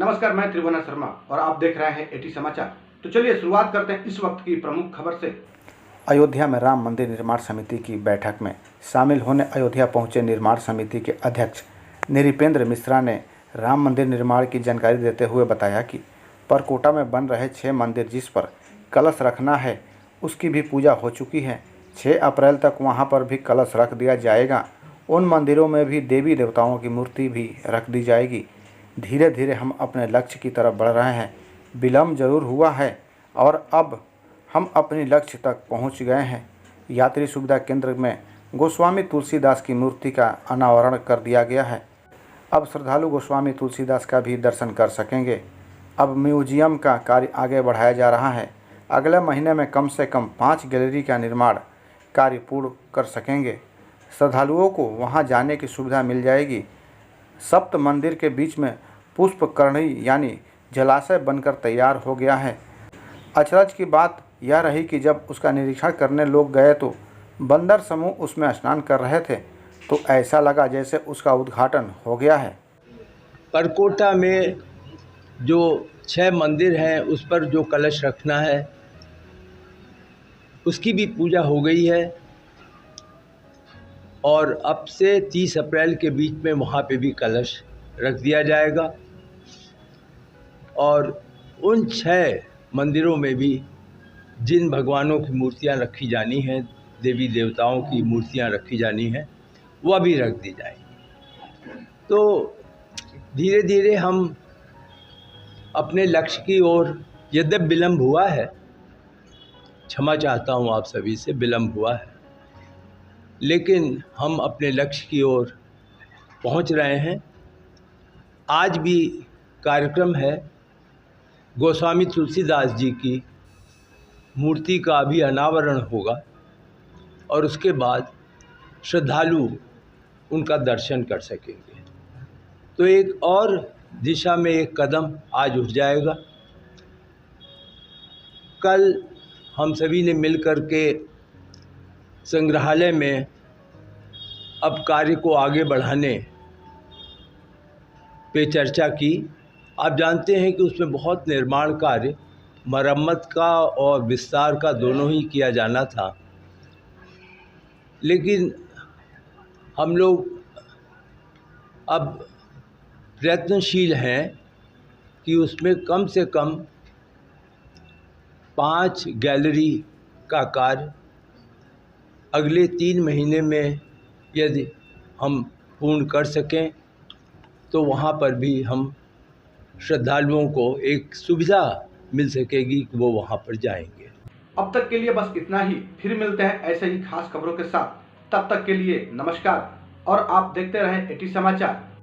नमस्कार, मैं त्रिभुवन शर्मा और आप देख रहे हैं एटी समाचार। तो चलिए शुरुआत करते हैं इस वक्त की प्रमुख खबर से। अयोध्या में राम मंदिर निर्माण समिति की बैठक में शामिल होने अयोध्या पहुंचे निर्माण समिति के अध्यक्ष निरिपेंद्र मिश्रा ने राम मंदिर निर्माण की जानकारी देते हुए बताया कि परकोटा में बन रहे 6 मंदिर जिस पर कलश रखना है उसकी भी पूजा हो चुकी है। 6 अप्रैल तक वहां पर भी कलश रख दिया जाएगा। उन मंदिरों में भी देवी देवताओं की मूर्ति भी रख दी जाएगी। धीरे धीरे हम अपने लक्ष्य की तरफ बढ़ रहे हैं। विलम्ब जरूर हुआ है और अब हम अपने लक्ष्य तक पहुंच गए हैं। यात्री सुविधा केंद्र में गोस्वामी तुलसीदास की मूर्ति का अनावरण कर दिया गया है। अब श्रद्धालु गोस्वामी तुलसीदास का भी दर्शन कर सकेंगे। अब म्यूजियम का कार्य आगे बढ़ाया जा रहा है। अगले महीने में कम से कम 5 गैलरी का निर्माण कार्य पूर्ण कर सकेंगे। श्रद्धालुओं को वहां जाने की सुविधा मिल जाएगी। सप्त मंदिर के बीच में पुष्पकरणी यानी जलाशय बनकर तैयार हो गया है। अचरज की बात यह रही कि जब उसका निरीक्षण करने लोग गए तो बंदर समूह उसमें स्नान कर रहे थे, तो ऐसा लगा जैसे उसका उद्घाटन हो गया है। परकोटा में जो 6 मंदिर हैं उस पर जो कलश रखना है उसकी भी पूजा हो गई है और अब से 30 अप्रैल के बीच में वहाँ पे भी कलश रख दिया जाएगा और उन 6 मंदिरों में भी जिन भगवानों की मूर्तियाँ रखी जानी हैं, देवी देवताओं की मूर्तियाँ रखी जानी हैं, वह भी रख दी जाएगी। तो धीरे धीरे हम अपने लक्ष्य की ओर, यद्यपि विलम्ब हुआ है, क्षमा चाहता हूँ आप सभी से, विलम्ब हुआ है, लेकिन हम अपने लक्ष्य की ओर पहुँच रहे हैं। आज भी कार्यक्रम है, गोस्वामी तुलसीदास जी की मूर्ति का भी अनावरण होगा और उसके बाद श्रद्धालु उनका दर्शन कर सकेंगे। तो एक और दिशा में एक कदम आज उठ जाएगा। कल हम सभी ने मिलकर के संग्रहालय में अब कार्य को आगे बढ़ाने पे चर्चा की। आप जानते हैं कि उसमें बहुत निर्माण कार्य, मरम्मत का और विस्तार का दोनों ही किया जाना था, लेकिन हम लोग अब प्रयत्नशील हैं कि उसमें कम से कम 5 गैलरी का कार्य अगले 3 महीने में यदि हम पूर्ण कर सकें तो वहाँ पर भी हम श्रद्धालुओं को एक सुविधा मिल सकेगी कि वो वहाँ पर जाएंगे। अब तक के लिए बस इतना ही। फिर मिलते हैं ऐसे ही खास खबरों के साथ। तब तक के लिए नमस्कार और आप देखते रहें एटी समाचार।